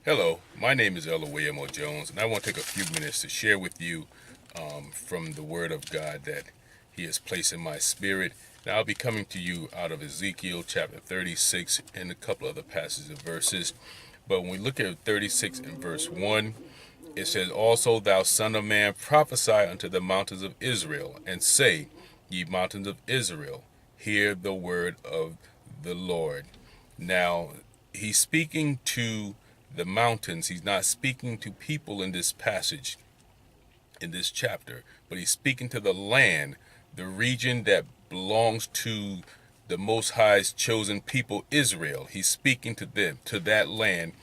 Hello, my name is Ella William O. Jones, and I want to take a few minutes to share with you from the Word of God that He has placed in my spirit. Now, I'll be coming to you out of Ezekiel chapter 36 and a couple other passages of verses. But when we look at 36 and verse 1, it says, "Also, thou son of man, prophesy unto the mountains of Israel, and say, Ye mountains of Israel, hear the word of the Lord." Now, he's speaking to the mountains. He's not speaking to people in this passage, in this chapter, but he's speaking to the land, the region that belongs to the Most High's chosen people, Israel. He's speaking to them, to that land,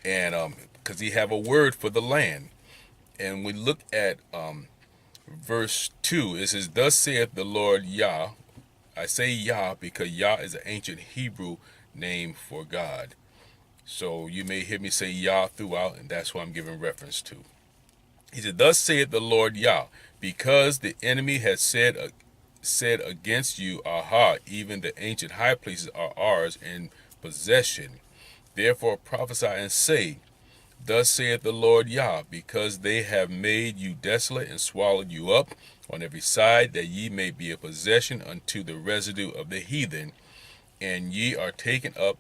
and because he have a word for the land. And we look at verse 2. It says, "Thus saith the Lord Yah." I say Yah because Yah is an ancient Hebrew name for God. So you may hear me say Yah throughout, and that's what I'm giving reference to. He said, "Thus saith the Lord Yah, because the enemy has said against you, Aha, even the ancient high places are ours in possession. Therefore prophesy and say, Thus saith the Lord Yah, because they have made you desolate and swallowed you up on every side, that ye may be a possession unto the residue of the heathen, and ye are taken up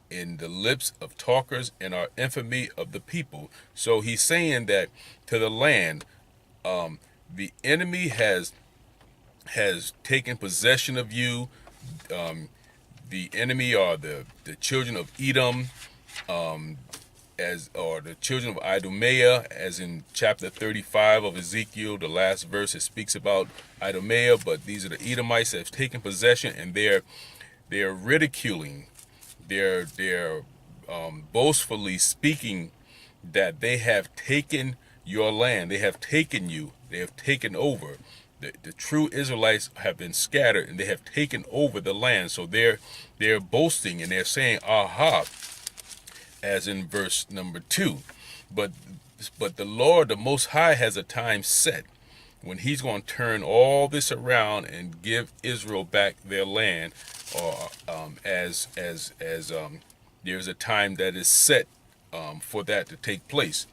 in the lips of talkers and are infamy of the people." So he's saying that to the land, the enemy has taken possession of you. The enemy are the children of Edom, or the children of Idumaea, as in chapter 35 of Ezekiel, the last verse, it speaks about Idumaea, but these are the Edomites that have taken possession, and they're ridiculing, they're boastfully speaking that they have taken your land, they have taken you, they have taken over. The true Israelites have been scattered, and they have taken over the land. So they're boasting, and they're saying, Aha, as in verse number 2. But the Lord, the Most High, has a time set when he's going to turn all this around and give Israel back their land, or as there's a time that is set for that to take place.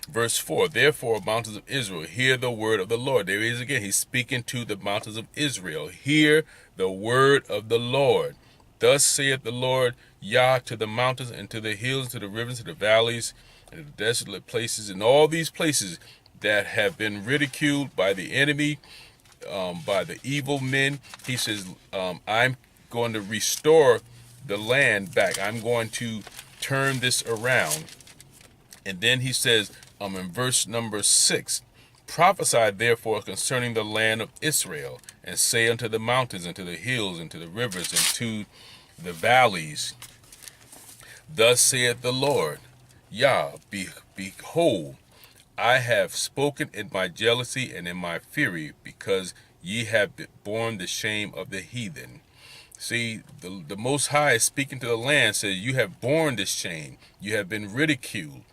Verse 4, "Therefore, mountains of Israel, hear the word of the Lord." There he is again. He's speaking to the mountains of Israel. "Hear the word of the Lord. Thus saith the Lord Yah to the mountains and to the hills, to the rivers, to the valleys, and to the desolate places," and all these places that have been ridiculed by the enemy, by the evil men. He says, I'm going to restore the land back. I'm going to turn this around. And then he says, in verse number 6, "Prophesy therefore concerning the land of Israel, and say unto the mountains, and to the hills, and to the rivers, and to the valleys, Thus saith the Lord Yah, behold, I have spoken in my jealousy and in my fury, because ye have borne the shame of the heathen." See, the Most High is speaking to the land, says, you have borne this shame. You have been ridiculed.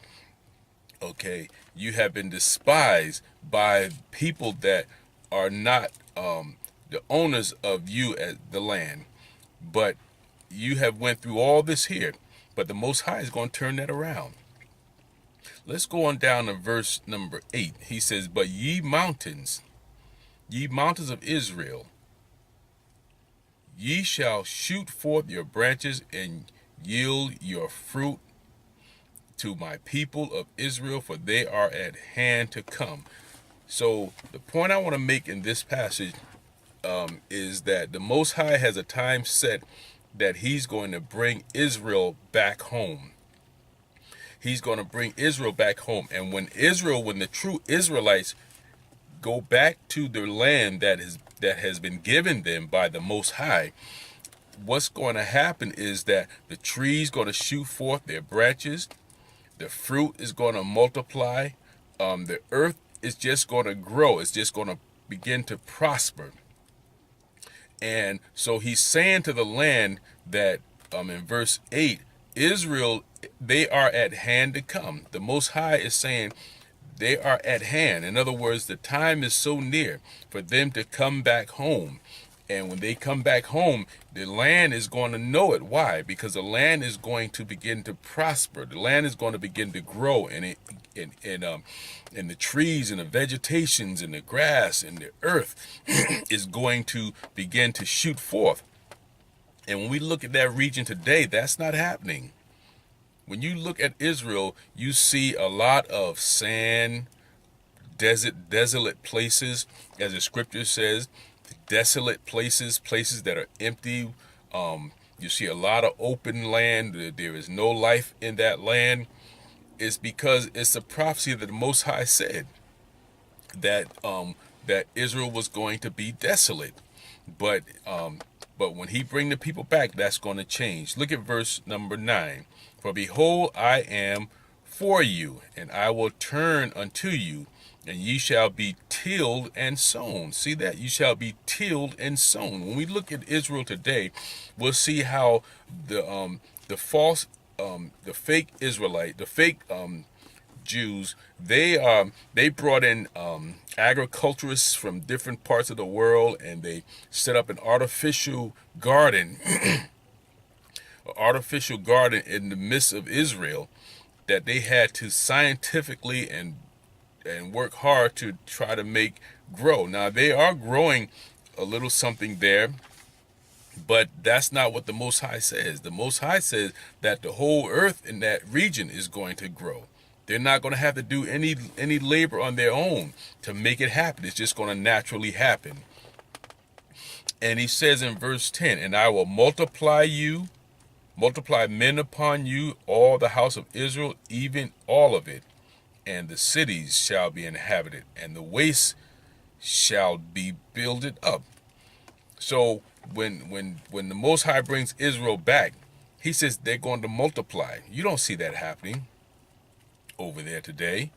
Okay, you have been despised by people that are not the owners of you as the land. But you have went through all this here. But the Most High is going to turn that around. Let's go on down to verse number 8. He says, "But ye mountains of Israel, ye shall shoot forth your branches and yield your fruit to my people of Israel, for they are at hand to come." So the point I want to make in this passage is that the Most High has a time set that he's going to bring Israel back home. He's going to bring Israel back home. And when the true Israelites go back to their land that has been given them by the Most High, what's going to happen is that the tree's going to shoot forth their branches. The fruit is going to multiply. The earth is just going to grow. It's just going to begin to prosper. And so he's saying to the land that in verse 8, Israel, they are at hand to come. The Most High is saying they are at hand. In other words, the time is so near for them to come back home. And when they come back home, the land is going to know it. Why? Because the land is going to begin to prosper. The land is going to begin to grow, and the trees and the vegetations and the grass and the earth is going to begin to shoot forth. And when we look at that region today, that's not happening. When you look at Israel, you see a lot of sand, desolate places, as the scripture says, desolate places, places that are empty. You see a lot of open land. There is no life in that land. It's because it's a prophecy that the Most High said that that Israel was going to be desolate. But when he bring the people back, that's going to change. Look at verse number 9. For behold, I am for you, and I will turn unto you, and ye shall be tilled and sown. See that? You shall be tilled and sown. When we look at Israel today, we'll see how the fake Israelite, the fake Jews, they brought in agriculturists from different parts of the world, and they set up an artificial garden, in the midst of Israel, that they had to scientifically and work hard to try to make grow. Now they are growing a little something there, but that's not what the Most High says. The Most High says that the whole earth in that region is going to grow. They're not going to have to do any labor on their own to make it happen. It's just going to naturally happen. And he says in verse 10, and I will multiply men upon you, all the house of Israel, even all of it. And the cities shall be inhabited, and the wastes shall be builded up. So when the Most High brings Israel back, he says they're going to multiply. You don't see that happening over there today.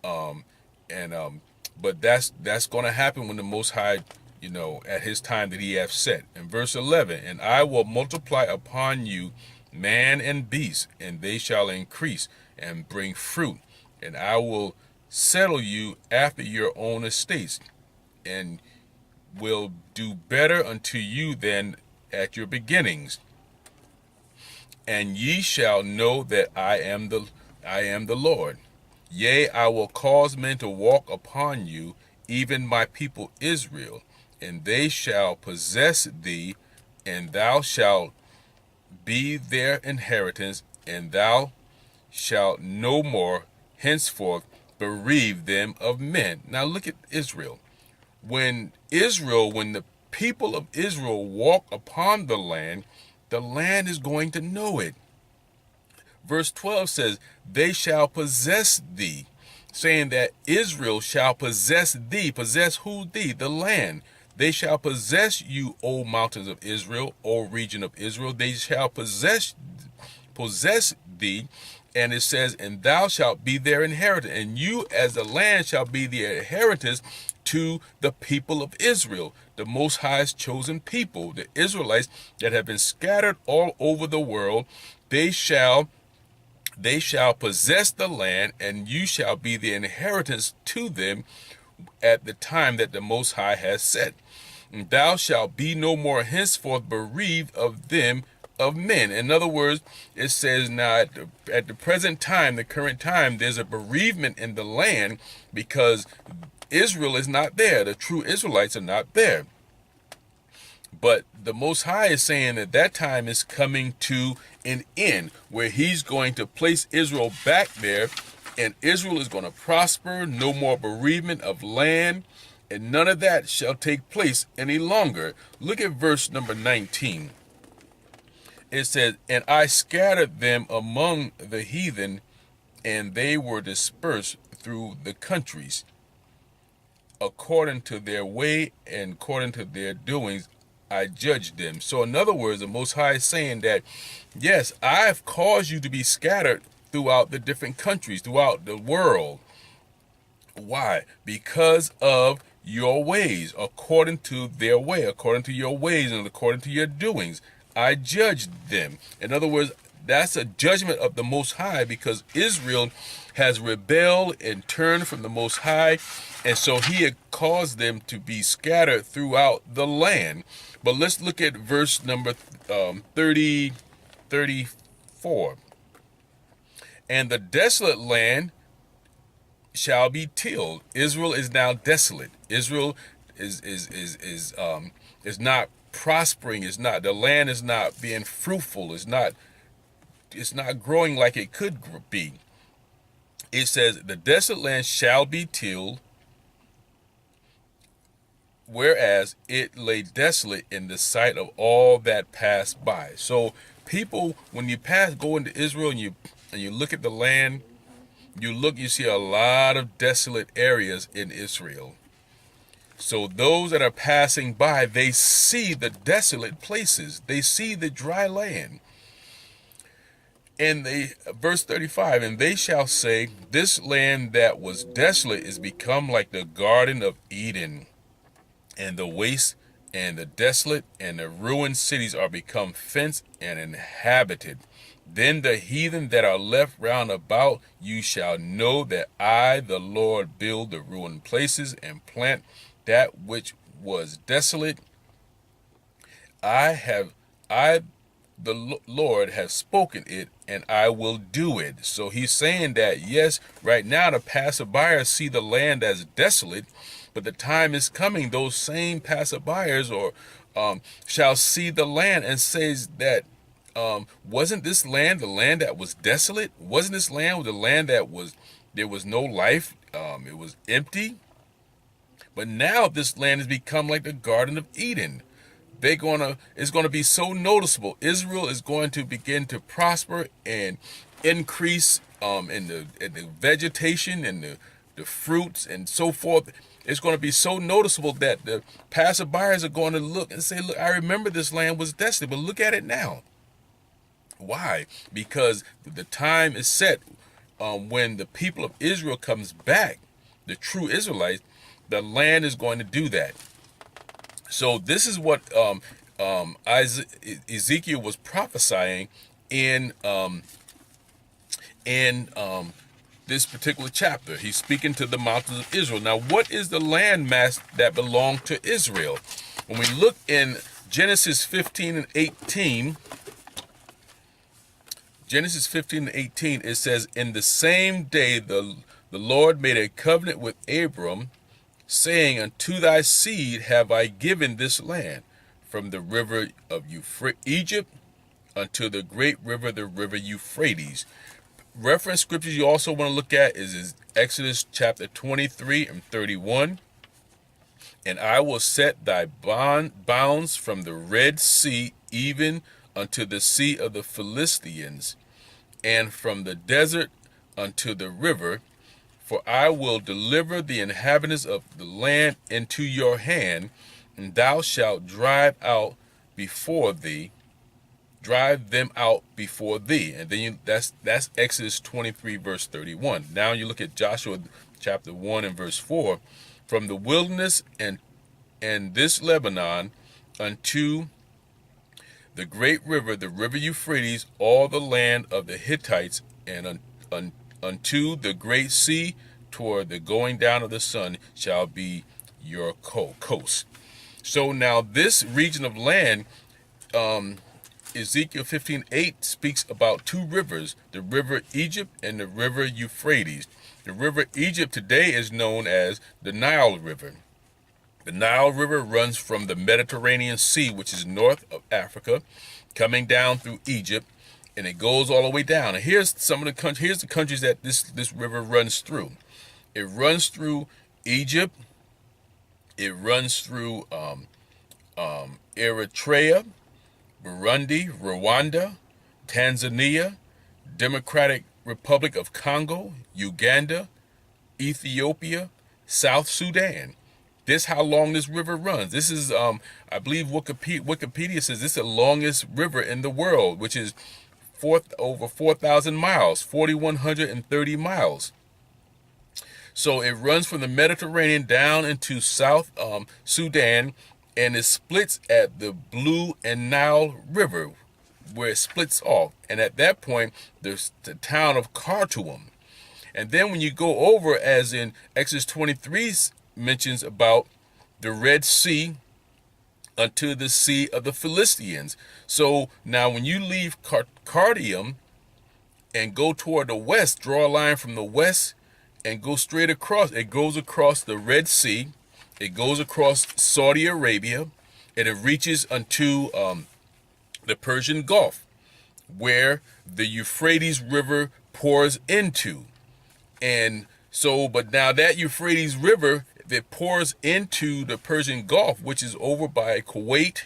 But that's going to happen when the Most High, at his time that he hath set. In verse 11, and I will multiply upon you man and beast, and they shall increase and bring fruit. And I will settle you after your own estates, and will do better unto you than at your beginnings. And ye shall know that I am the Lord. Yea, I will cause men to walk upon you, even my people Israel, and they shall possess thee, and thou shalt be their inheritance, and thou shalt no more henceforth bereave them of men. Now look at Israel. When the people of Israel walk upon the land is going to know it. Verse 12 says, they shall possess thee, saying that Israel shall possess thee. Possess who? Thee, the land. They shall possess you, O mountains of Israel, O region of Israel. They shall possess thee. And it says, and thou shalt be their inheritance, and you as the land shall be the inheritance to the people of Israel, the Most High's chosen people, the Israelites that have been scattered all over the world. They shall possess the land, and you shall be the inheritance to them at the time that the Most High has set. And thou shalt be no more henceforth bereaved of them of men. In other words, it says now at the present time, the current time, there's a bereavement in the land because Israel is not there. The true Israelites are not there. But the Most High is saying that time is coming to an end, where he's going to place Israel back there, and Israel is going to prosper, no more bereavement of land, and none of that shall take place any longer. Look at verse number 19. It says, and I scattered them among the heathen, and they were dispersed through the countries, according to their way and according to their doings I judged them. So in other words, the Most High is saying that, yes, I've caused you to be scattered throughout the different countries, throughout the world. Why? Because of your ways, according to their way, according to your ways and according to your doings. I judged them. In other words, that's a judgment of the Most High, because Israel has rebelled and turned from the Most High, and so he had caused them to be scattered throughout the land. But let's look at verse number 34. And the desolate land shall be tilled. Israel is now desolate. Israel is not prospering. Is not, the land is not being fruitful. It's not growing like it could be. It says the desolate land shall be tilled, whereas it lay desolate in the sight of all that passed by. So people, when you go into Israel and you look at the land, you see a lot of desolate areas in Israel. So those that are passing by, they see the desolate places. They see the dry land. And verse 35, and they shall say, this land that was desolate is become like the Garden of Eden, and the waste and the desolate and the ruined cities are become fenced and inhabited. Then the heathen that are left round about you shall know that I, the Lord, build the ruined places and plant that which was desolate. The Lord have spoken it, and I will do it. So he's saying that, yes, right now the passerbyers see the land as desolate, but the time is coming, those same passerbyers shall see the land and says that, wasn't this land the land that was desolate? Wasn't this land the land that there was no life? It was empty. But now this land has become like the Garden of Eden. It's going to be so noticeable. Israel is going to begin to prosper and increase in the vegetation and the fruits and so forth. It's going to be so noticeable that the passerbyers are going to look and say, look, I remember this land was desolate, but look at it now. Why? Because the time is set when the people of Israel comes back, the true Israelites, the land is going to do that. So this is what Ezekiel was prophesying in this particular chapter. He's speaking to the mountains of Israel. Now, what is the land mass that belonged to Israel? When we look in Genesis 15 and 18, it says, in the same day the Lord made a covenant with Abram, saying, unto thy seed have I given this land, from the river of Egypt unto the great river, the river Euphrates. Reference scriptures you also want to look at is Exodus chapter 23 and 31. And I will set thy bounds from the Red Sea even unto the sea of the Philistines, and from the desert unto the river. For I will deliver the inhabitants of the land into your hand, and thou shalt drive them out before thee. And then that's Exodus 23 verse 31. Now you look at Joshua chapter 1 and verse 4. From the wilderness and this Lebanon unto the great river, the river Euphrates, all the land of the Hittites, and unto the great sea, toward the going down of the sun, shall be your coast. So now this region of land, Ezekiel 15:8 speaks about two rivers, the river Egypt and the river Euphrates. The river Egypt today is known as the Nile River. The Nile River runs from the Mediterranean Sea, which is north of Africa, coming down through Egypt, and it goes all the way down. And here's the countries that this river runs through. It runs through Egypt. It runs through Eritrea, Burundi, Rwanda, Tanzania, Democratic Republic of Congo, Uganda, Ethiopia, South Sudan. This is how long this river runs. This is, I believe Wikipedia says this is the longest river in the world, which is over 4,000 miles, 4,130 miles. So it runs from the Mediterranean down into South Sudan, and it splits at the Blue and Nile River. where it splits off. And at that point, there's the town of Khartoum. And then when you go over, as in Exodus 23 mentions about the Red Sea unto the Sea of the Philistines. So now when you leave Cardium and go toward the west, draw a line from the west and go straight across. It goes across the Red Sea. It goes across Saudi Arabia, and it reaches unto the Persian Gulf, where the Euphrates River pours into. And so, but now that Euphrates River that pours into the Persian Gulf, which is over by Kuwait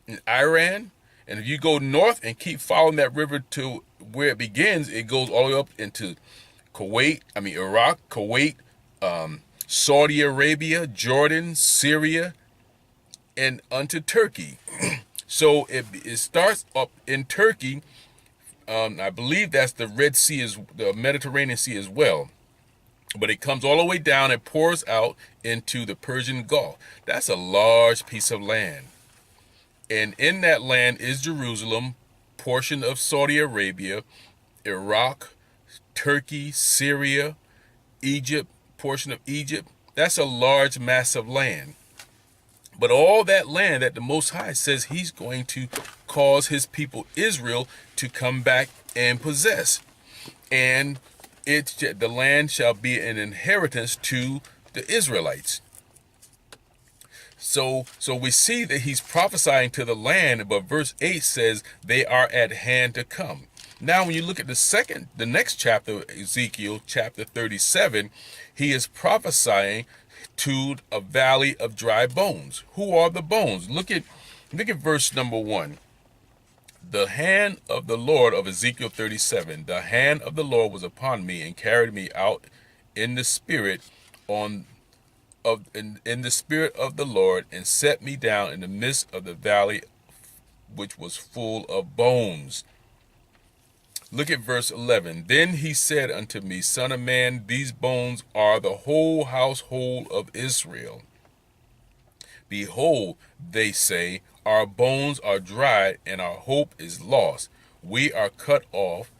and Iran, and if you go north and keep following that river to where it begins, it goes all the way up into Iraq, Kuwait, Saudi Arabia, Jordan, Syria, and unto Turkey. So it starts up in Turkey. I believe that's the Red Sea, is the Mediterranean Sea as well. But it comes all the way down and pours out into the Persian Gulf. That's a large piece of land. And in that land is Jerusalem, portion of Saudi Arabia, Iraq, Turkey, Syria, Egypt, portion of Egypt. That's a large, massive land. But all that land that the Most High says he's going to cause his people Israel to come back and possess. And the land shall be an inheritance to the Israelites. So we see that he's prophesying to the land, but verse 8 says they are at hand to come. Now, when you look at the next chapter, Ezekiel chapter 37, he is prophesying to a valley of dry bones. Who are the bones? Look at verse number 1. The hand of the Lord, of Ezekiel 37, the hand of the Lord was upon me and carried me out in the spirit in the spirit of the Lord, and set me down in the midst of the valley, which was full of bones. Look at verse 11. Then he said unto me, Son of man, these bones are the whole household of Israel. Behold, they say, our bones are dried, and our hope is lost. We are cut off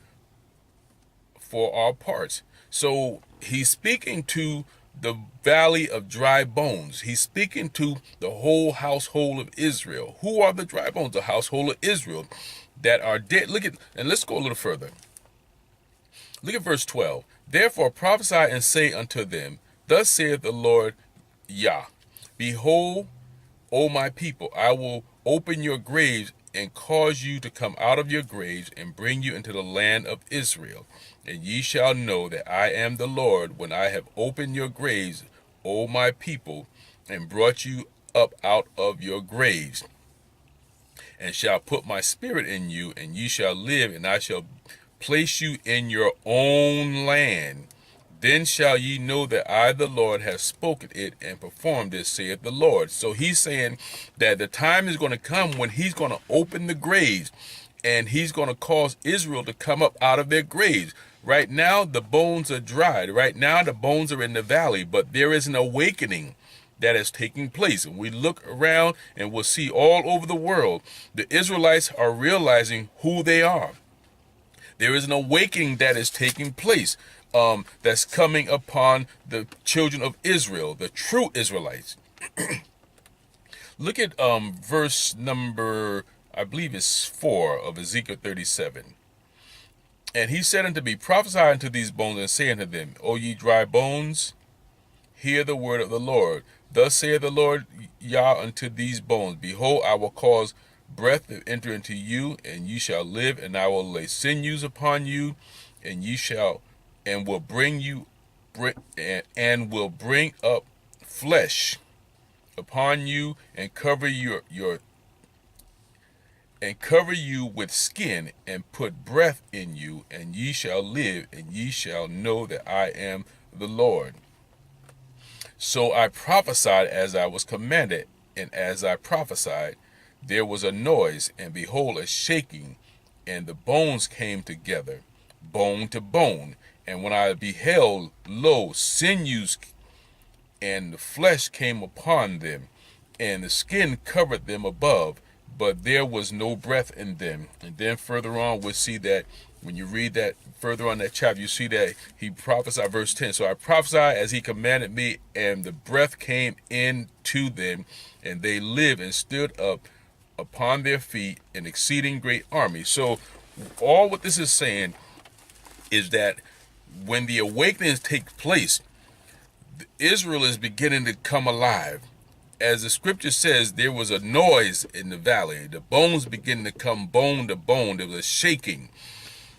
for our parts. So he's speaking to the valley of dry bones. He's speaking to the whole household of Israel. Who are the dry bones? The household of Israel that are dead. And let's go a little further. Look at verse 12. Therefore prophesy and say unto them, Thus saith the Lord Yah, Behold, O my people, I will open your graves and cause you to come out of your graves and bring you into the land of Israel. And ye shall know that I am the Lord when I have opened your graves, O my people, and brought you up out of your graves, and shall put my spirit in you, and ye shall live, and I shall place you in your own land. Then shall ye know that I, the Lord, have spoken it and performed it, saith the Lord. So he's saying that the time is going to come when he's going to open the graves, and he's going to cause Israel to come up out of their graves. Right now, the bones are dried. Right now, the bones are in the valley, but there is an awakening that is taking place. And we look around and we'll see all over the world, the Israelites are realizing who they are. There is an awakening that is taking place. That's coming upon the children of Israel, the true Israelites. Look at verse number, I believe it's 4 of Ezekiel 37. And he said unto me, Prophesy unto these bones, and say unto them, O ye dry bones, hear the word of the Lord. Thus saith the Lord Yah unto these bones, Behold, I will cause breath to enter into you, and ye shall live, and I will lay sinews upon you, and ye shall and will bring up flesh upon you, and cover you with skin, and put breath in you, and ye shall live, and ye shall know that I am the Lord. So I prophesied as I was commanded, and as I prophesied, there was a noise, and behold, a shaking, and the bones came together, bone to bone. And when I beheld, lo, sinews and the flesh came upon them, and the skin covered them above. but there was no breath in them. And then further on, we'll see that when you read that further on that chapter, you see that he prophesied, verse 10. So I prophesied as he commanded me, and the breath came into them, and they lived and stood up upon their feet, an exceeding great army. So all what this is saying is that when the awakenings take place, Israel is beginning to come alive. As the scripture says, there was a noise in the valley. The bones begin to come bone to bone. There was a shaking.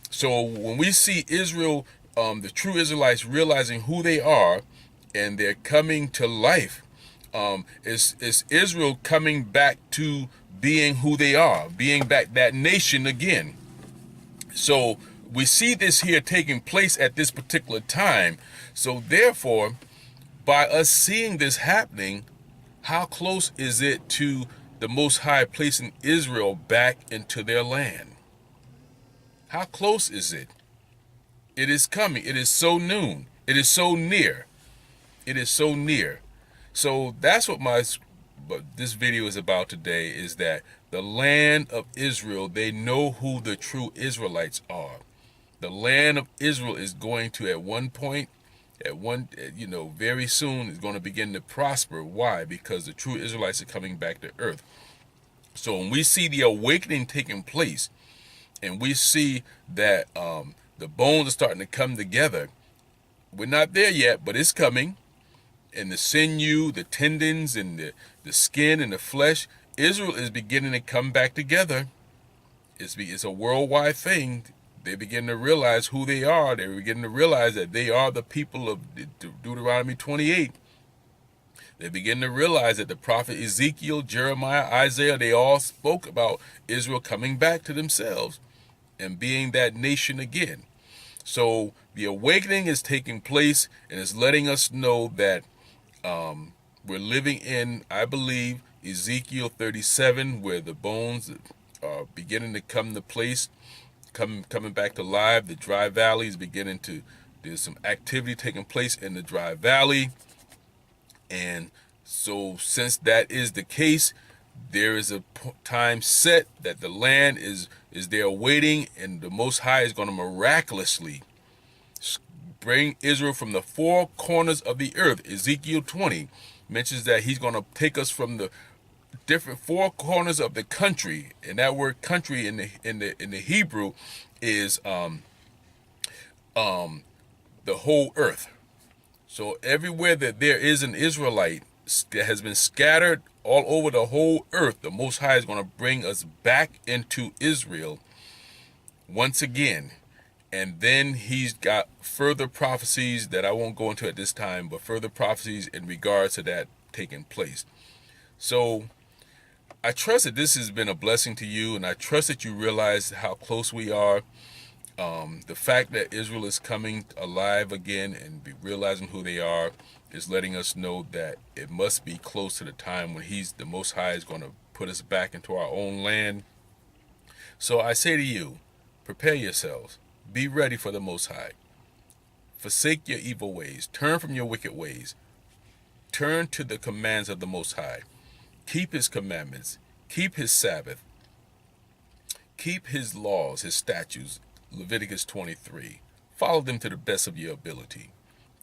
So when we see Israel, the true Israelites realizing who they are, and they're coming to life, it's Israel coming back to being who they are, being back that nation again. So we see this here taking place at this particular time. So therefore, by us seeing this happening, how close is it to the Most High placing Israel back into their land? How close is it? It is coming. It is so noon. It is so near. It is so near. So that's what this video is about today, is that the land of Israel, they know who the true Israelites are. The land of Israel is going to, at one point, very soon, is going to begin to prosper. Why? Because the true Israelites are coming back to earth. So when we see the awakening taking place, and we see that the bones are starting to come together, we're not there yet, but it's coming. And the sinew, the tendons, and the skin and the flesh, Israel is beginning to come back together. It's a worldwide thing. They begin to realize who they are. They begin to realize that they are the people of Deuteronomy 28. They begin to realize that the prophet Ezekiel, Jeremiah, Isaiah, they all spoke about Israel coming back to themselves and being that nation again. So the awakening is taking place, and it's letting us know that we're living in, I believe, Ezekiel 37, where the bones are beginning to come to place, coming back to life. The dry valley is beginning to, there's some activity taking place in the dry valley. And so since that is the case, there is a time set that the land is there waiting, and the Most High is going to miraculously bring Israel from the four corners of the earth. Ezekiel 20 mentions that he's going to take us from the different four corners of the country, and that word country in the Hebrew is the whole earth. So everywhere that there is an Israelite that has been scattered all over the whole earth, the Most High is going to bring us back into Israel once again. And then he's got further prophecies that I won't go into at this time, but further prophecies in regards to that taking place. So I trust that this has been a blessing to you, and I trust that you realize how close we are. The fact that Israel is coming alive again and be realizing who they are is letting us know that it must be close to the time when the Most High is going to put us back into our own land. So I say to you, prepare yourselves. Be ready for the Most High. Forsake your evil ways. Turn from your wicked ways. Turn to the commands of the Most High. Keep his commandments. Keep his Sabbath. Keep his laws, his statutes. Leviticus 23. Follow them to the best of your ability.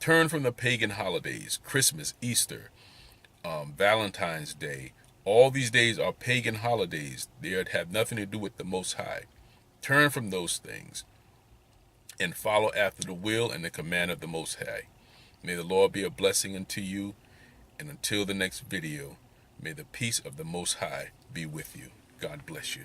Turn from the pagan holidays, Christmas, Easter, Valentine's Day. All these days are pagan holidays. They have nothing to do with the Most High. Turn from those things and follow after the will and the command of the Most High. May the Lord be a blessing unto you. And until the next video, may the peace of the Most High be with you. God bless you.